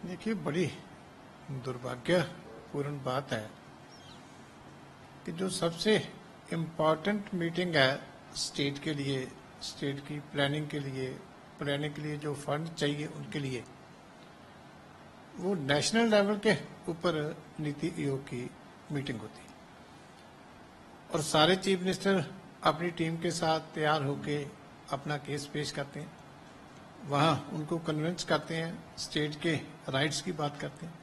देखिए, बड़ी दुर्भाग्यपूर्ण बात है कि जो सबसे इम्पोर्टेंट मीटिंग है स्टेट के लिए, स्टेट की प्लानिंग के लिए जो फंड चाहिए उनके लिए, वो नेशनल लेवल के ऊपर नीति आयोग की मीटिंग होती है और सारे चीफ मिनिस्टर अपनी टीम के साथ तैयार होके अपना केस पेश करते हैं, वहां उनको कन्विंस करते हैं, स्टेट के राइट्स की बात करते हैं।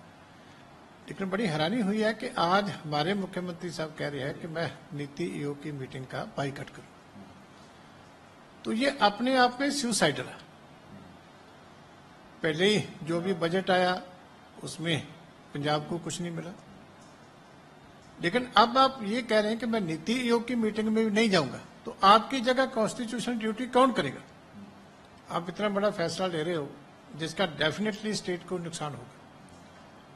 लेकिन बड़ी हैरानी हुई है कि आज हमारे मुख्यमंत्री साहब कह रहे हैं कि मैं नीति आयोग की मीटिंग का बाइकआउट करूं, तो ये अपने आप में सुसाइडल है। पहले ही जो भी बजट आया उसमें पंजाब को कुछ नहीं मिला, लेकिन अब आप ये कह रहे हैं कि मैं नीति आयोग की मीटिंग में भी नहीं जाऊंगा, तो आपकी जगह कॉन्स्टिट्यूशनल ड्यूटी कौन करेगा? आप इतना बड़ा फैसला ले रहे हो जिसका डेफिनेटली स्टेट को नुकसान होगा।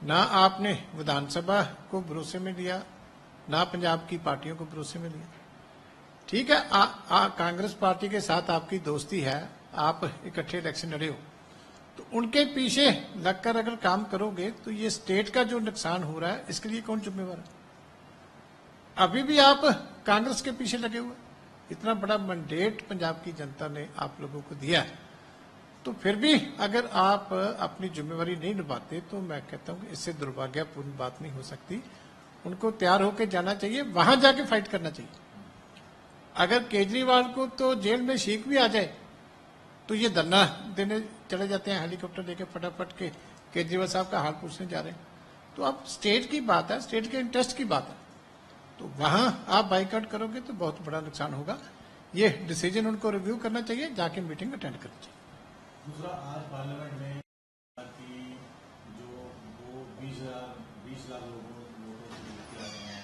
ना आपने विधानसभा को भरोसे में लिया, ना पंजाब की पार्टियों को भरोसे में लिया। ठीक है, कांग्रेस पार्टी के साथ आपकी दोस्ती है, आप इकट्ठे इलेक्शन लड़े हो, तो उनके पीछे लगकर अगर काम करोगे तो ये स्टेट का जो नुकसान हो रहा है इसके लिए कौन जिम्मेवार है? अभी भी आप कांग्रेस के पीछे लगे हुए। इतना बड़ा मैंडेट पंजाब की जनता ने आप लोगों को दिया है, तो फिर भी अगर आप अपनी जिम्मेवारी नहीं निभाते तो मैं कहता हूं कि इससे दुर्भाग्यपूर्ण बात नहीं हो सकती। उनको तैयार होकर जाना चाहिए, वहां जाके फाइट करना चाहिए। अगर केजरीवाल को तो जेल में शीख भी आ जाए तो ये धरना देने चले जाते हैं हेलीकॉप्टर लेके, फटाफट के केजरीवाल साहब का हाल पूछने जा रहे हैं। तो अब स्टेट की बात है, स्टेट के इंटरेस्ट की बात है, तो वहां आप बाइकआउट करोगे तो बहुत बड़ा नुकसान होगा। ये डिसीजन उनको रिव्यू करना चाहिए, जाके मीटिंग अटेंड करनी चाहिए। दूसरा, आज पार्लियामेंट में कि जो वो 20 लाख लोगों को किया गया है,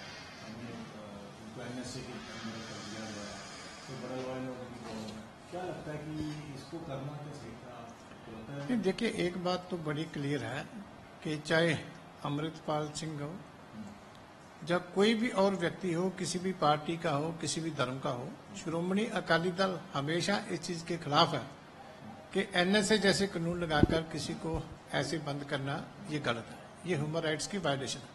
उनको एनएसए की मदद कर दिया गया है, तो बड़े बड़े लोगों की प्रॉब्लम है। क्या लगता है कि इसको करना क्या सही था? देखिए, एक बात तो बड़ी क्लियर है कि चाहे अमृतपाल सिंह हो, जब कोई भी और व्यक्ति हो, किसी भी पार्टी का हो, किसी भी धर्म का हो, श्रोमणी अकाली दल हमेशा इस चीज के खिलाफ है कि एनएसए जैसे कानून लगाकर किसी को ऐसे बंद करना ये गलत है, ये ह्यूमन राइट्स की वायलेशन है।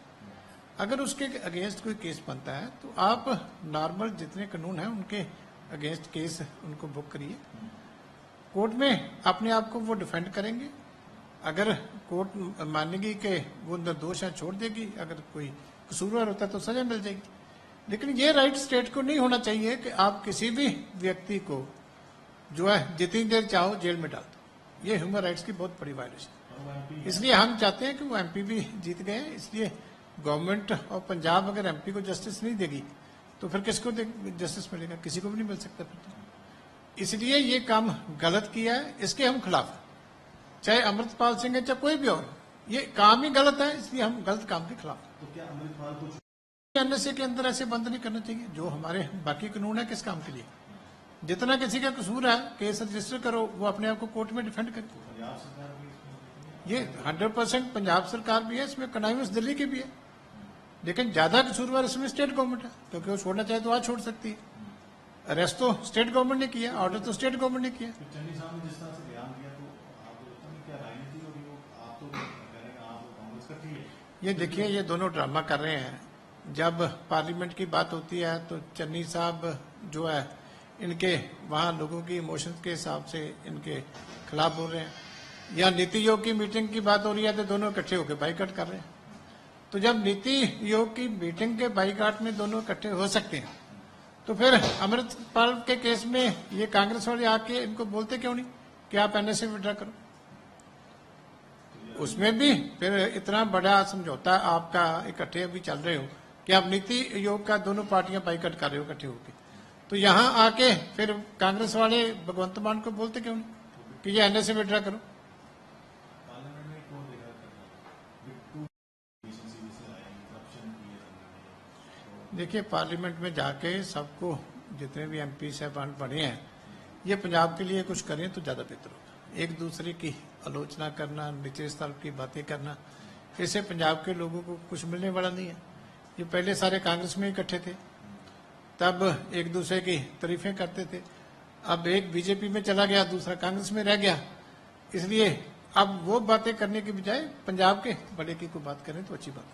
अगर उसके अगेंस्ट कोई केस बनता है तो आप नॉर्मल जितने कानून हैं उनके अगेंस्ट केस उनको बुक करिए, कोर्ट में अपने आप को वो डिफेंड करेंगे। अगर कोर्ट मानेगी कि वो निर्दोष है, छोड़ देगी, अगर कोई कसूरवार होता है तो सजा मिल जाएगी। लेकिन ये राइट स्टेट को नहीं होना चाहिए कि आप किसी भी व्यक्ति को जो है जितनी देर चाहो जेल में डाल दो। ये ह्यूमन राइट्स की बहुत बड़ी वायलेशन। इसलिए हम चाहते हैं कि वो एमपी भी जीत गए। इसलिए गवर्नमेंट ऑफ पंजाब अगर एमपी को जस्टिस नहीं देगी तो फिर किसको जस्टिस मिलेगा? किसी को भी नहीं मिल सकता फिर। इसलिए ये काम गलत किया है, इसके हम खिलाफ हैं। चाहे अमृतपाल सिंह है चाहे कोई भी और, ये काम ही गलत है, इसलिए हम गलत काम के खिलाफ हैं। तो क्या अमृतपाल को एनएसए के अंदर ऐसे बंद नहीं करना चाहिए? जो हमारे बाकी कानून है किस काम के लिए? जितना किसी का कसूर है केस रजिस्टर करो, वो अपने आप को कोर्ट में डिफेंड करे। पंजाब सरकार भी ये 100% पंजाब सरकार भी है, इसमें कनाइवस दिल्ली की भी है, लेकिन ज्यादा कसूरवार इसमें स्टेट गवर्नमेंट है, क्योंकि वो छोड़ना चाहे तो आज छोड़ सकती है। अरेस्ट तो स्टेट गवर्नमेंट ने किया, ऑर्डर तो स्टेट गवर्नमेंट ने किया। चन्नी साहब ने जिस तरह से बयान दिया, तो आपको लगता है क्या राजनीति होगी? आप तो कह रहे हैं आप कांग्रेस का ठीक है। ये देखिए, ये दोनों ड्रामा कर रहे हैं। जब पार्लियामेंट की बात होती है तो चन्नी साहब जो है इनके वहां लोगों की इमोशंस के हिसाब से इनके खिलाफ बोल रहे हैं, या नीति आयोग की मीटिंग की बात हो रही है तो दोनों इकट्ठे होकर बाइकआउट कर रहे हैं। तो जब नीति आयोग की मीटिंग के बाइकआउट में दोनों इकट्ठे हो सकते हैं तो फिर अमृतपाल के केस में ये कांग्रेस वाले आके इनको बोलते क्यों नहीं कि आप एनएसए विड्रॉ करो? उसमें भी फिर इतना बड़ा समझौता आपका इकट्ठे अभी चल रहे हो कि आप नीति आयोग का दोनों पार्टियां बाइकआउट कर रहे हो इकट्ठे होकर, तो यहां आके फिर कांग्रेस वाले भगवंत मान को बोलते क्यों नहीं कि ये एनएसए विड्रॉ करो? पार्लियामेंट में कौन देखा करता है? देखिए, पार्लियामेंट में जाके सबको, जितने भी एमपी साहबान बने हैं, ये पंजाब के लिए कुछ करें तो ज्यादा बेहतर होगा। एक दूसरे की आलोचना करना, नीचे स्तर की बातें करना, इससे पंजाब के लोगों को कुछ मिलने वाला नहीं है। ये पहले सारे कांग्रेस में इकट्ठे थे, तब एक दूसरे की तारीफें करते थे। अब एक बीजेपी में चला गया, दूसरा कांग्रेस में रह गया, इसलिए अब वो बातें करने के बजाय पंजाब के बड़े की कोई बात करें तो अच्छी बात है।